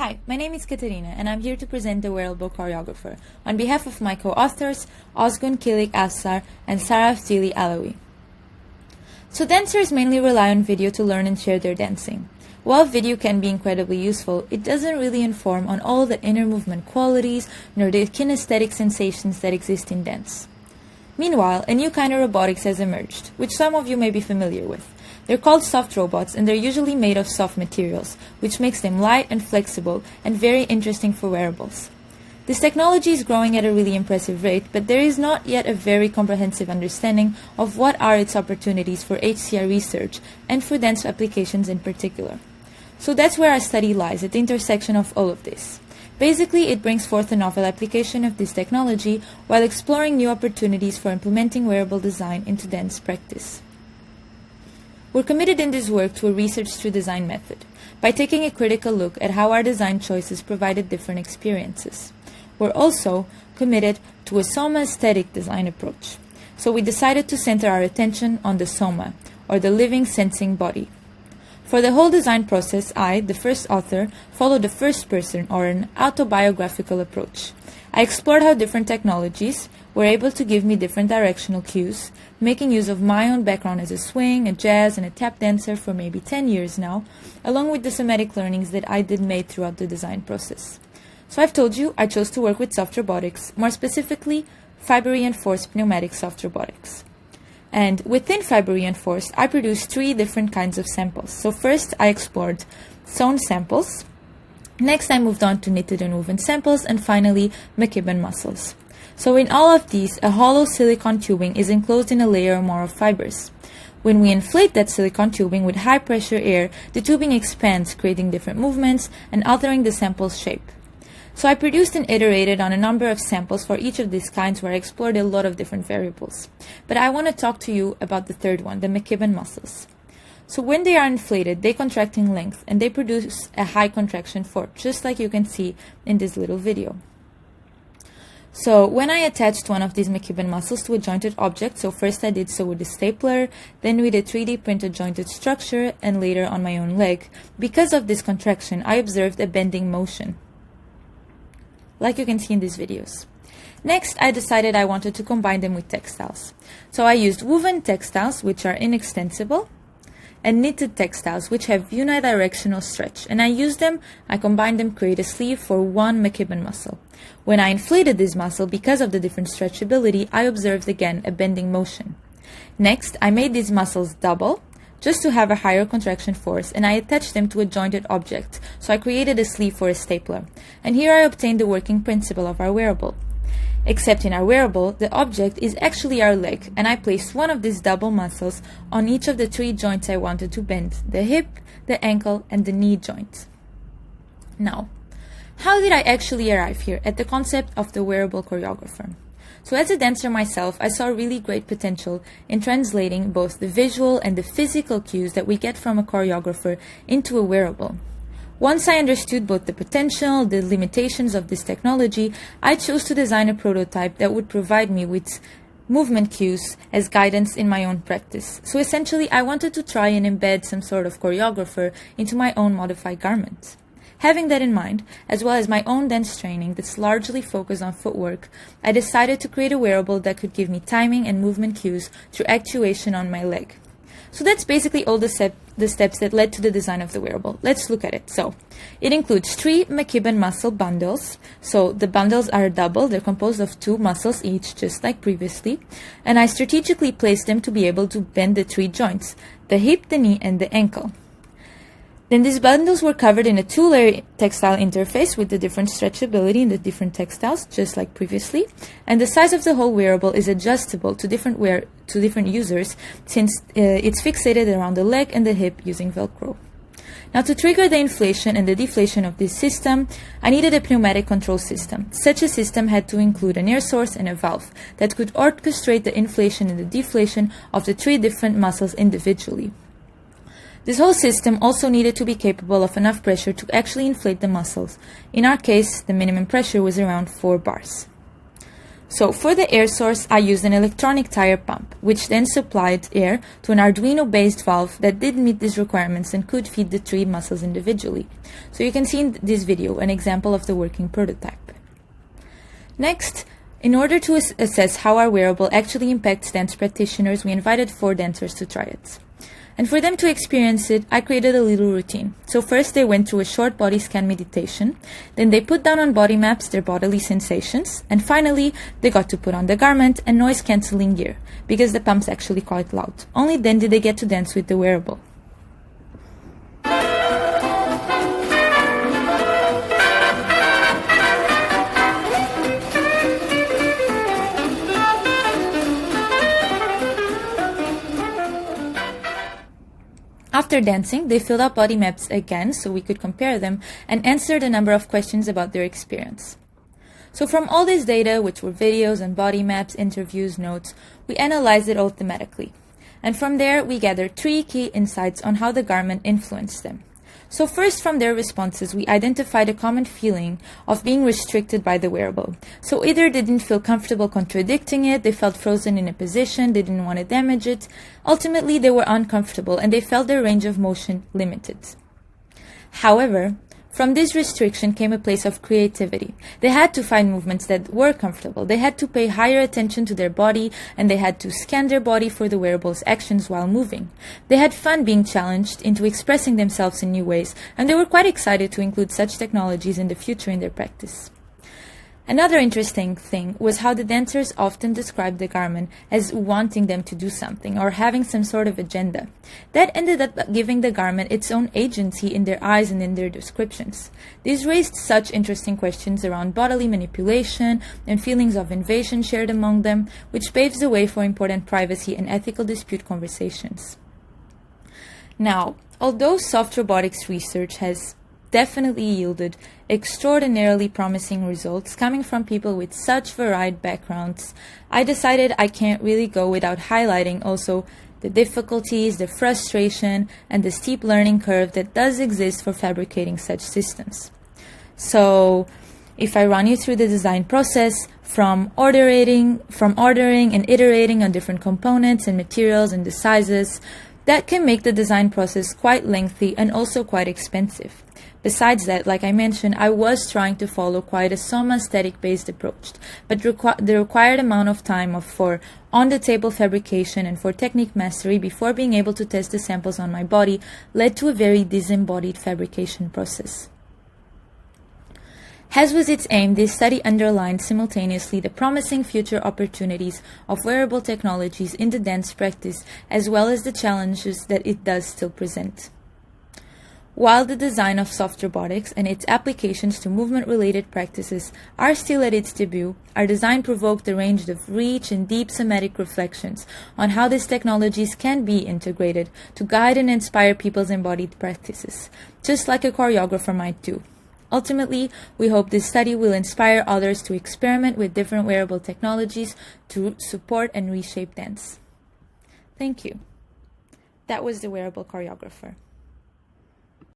Hi, my name is Katerina, and I'm here to present the Wearable Choreographer on behalf of my co-authors, Ozgun Kilik Afsar and Sarah Ftili Alawi. So dancers mainly rely on video to learn and share their dancing. While video can be incredibly useful, it doesn't really inform on all the inner movement qualities nor the kinesthetic sensations that exist in dance. Meanwhile, a new kind of robotics has emerged, which some of you may be familiar with. They're called soft robots, and they're usually made of soft materials, which makes them light and flexible and very interesting for wearables. This technology is growing at a really impressive rate, but there is not yet a very comprehensive understanding of what are its opportunities for HCI research and for dance applications in particular. So that's where our study lies, at the intersection of all of this. Basically, it brings forth a novel application of this technology while exploring new opportunities for implementing wearable design into dance practice. We're committed in this work to a research-to-design method, by taking a critical look at how our design choices provided different experiences. We're also committed to a soma aesthetic design approach, so we decided to center our attention on the soma, or the living sensing body. For the whole design process, I, the first author, followed a first-person or an auto-biographical approach. I explored how different technologies were able to give me different directional cues, making use of my own background as a swing, a jazz, and a tap dancer for maybe 10 years now, along with the somatic learnings that I did made throughout the design process. So I've told you I chose to work with soft robotics, more specifically fiber-reinforced pneumatic soft robotics. And within fiber-reinforced, I produced 3 different kinds of samples. So first, I explored sewn samples. Next, I moved on to knitted and woven samples, and finally, Mccaben muscles. So in all of these, a hollow silicone tubing is enclosed in a layer or more of fibers. When we inflate that silicone tubing with high-pressure air, the tubing expands, creating different movements and altering the sample's shape. So I produced and iterated on a number of samples for each of these kinds where I explored a lot of different variables. But I want to talk to you about the third one, the Mccaben muscles. So when they are inflated, they contract in length and they produce a high contraction force, just like you can see in this little video. So when I attached one of these Mccaben muscles to a jointed object, so first I did so with a stapler, then with a 3D printed jointed structure, and later on my own leg, because of this contraction, I observed a bending motion, like you can see in these videos. Next, I decided I wanted to combine them with textiles. So I used woven textiles, which are inextensible, and knitted textiles, which have unidirectional stretch. And I combined them, create a sleeve for one Mccaben muscle. When I inflated this muscle, because of the different stretchability, I observed again a bending motion. Next, I made these muscles double, just to have a higher contraction force, and I attached them to a jointed object. So I created a sleeve for a stapler. And here I obtained the working principle of our wearable. Except in our wearable, the object is actually our leg, and I placed one of these double muscles on each of the 3 joints I wanted to bend, the hip, the ankle, and the knee joint. Now, how did I actually arrive here at the concept of the wearable choreographer? So as a dancer myself, I saw really great potential in translating both the visual and the physical cues that we get from a choreographer into a wearable. Once I understood both the potential, the limitations of this technology, I chose to design a prototype that would provide me with movement cues as guidance in my own practice. So essentially, I wanted to try and embed some sort of choreographer into my own modified garment. Having that in mind, as well as my own dance training that's largely focused on footwork, I decided to create a wearable that could give me timing and movement cues through actuation on my leg. So that's basically all the steps that led to the design of the wearable. Let's look at it. So it includes 3 Mccaben muscle bundles. So the bundles are double. They're composed of 2 muscles each, just like previously. And I strategically placed them to be able to bend the 3 joints, the hip, the knee, and the ankle. Then these bundles were covered in a 2-layer textile interface with the different stretchability in the different textiles, just like previously. And the size of the whole wearable is adjustable to different users, since it's fixated around the leg and the hip using Velcro. Now, to trigger the inflation and the deflation of this system, I needed a pneumatic control system. Such a system had to include an air source and a valve that could orchestrate the inflation and the deflation of the 3 different muscles individually. This whole system also needed to be capable of enough pressure to actually inflate the muscles. In our case, the minimum pressure was around 4 bars. So for the air source, I used an electronic tire pump, which then supplied air to an Arduino-based valve that did meet these requirements and could feed the 3 muscles individually. So you can see in this video an example of the working prototype. Next, in order to assess how our wearable actually impacts dance practitioners, we invited 4 dancers to try it. And for them to experience it, I created a little routine. So first they went through a short body scan meditation, then they put down on body maps their bodily sensations, and finally they got to put on the garment and noise-cancelling gear, because the pump's actually quite loud. Only then did they get to dance with the wearable. After dancing, they filled out body maps again so we could compare them and answered a number of questions about their experience. So from all this data, which were videos and body maps, interviews, notes, we analyzed it all thematically. And from there, we gathered 3 key insights on how the garment influenced them. So first, from their responses, we identified a common feeling of being restricted by the wearable. So either they didn't feel comfortable contradicting it, they felt frozen in a position, they didn't want to damage it. Ultimately, they were uncomfortable and they felt their range of motion limited. However, from this restriction came a place of creativity. They had to find movements that were comfortable. They had to pay higher attention to their body, and they had to scan their body for the wearable's actions while moving. They had fun being challenged into expressing themselves in new ways, and they were quite excited to include such technologies in the future in their practice. Another interesting thing was how the dancers often described the garment as wanting them to do something or having some sort of agenda. That ended up giving the garment its own agency in their eyes and in their descriptions. This raised such interesting questions around bodily manipulation and feelings of invasion shared among them, which paves the way for important privacy and ethical dispute conversations. Now, although soft robotics research has definitely yielded extraordinarily promising results coming from people with such varied backgrounds, I decided I can't really go without highlighting also the difficulties, the frustration, and the steep learning curve that does exist for fabricating such systems. So, if I run you through the design process from ordering and iterating on different components and materials and the sizes, that can make the design process quite lengthy and also quite expensive. Besides that, like I mentioned, I was trying to follow quite a soma static-based approach, but the required amount of time for on-the-table fabrication and for technique mastery before being able to test the samples on my body led to a very disembodied fabrication process. As was its aim, this study underlined simultaneously the promising future opportunities of wearable technologies in the dance practice, as well as the challenges that it does still present. While the design of soft robotics and its applications to movement-related practices are still at its debut, our design provoked a range of rich and deep somatic reflections on how these technologies can be integrated to guide and inspire people's embodied practices, just like a choreographer might do. Ultimately, we hope this study will inspire others to experiment with different wearable technologies to support and reshape dance. Thank you. That was the Wearable Choreographer.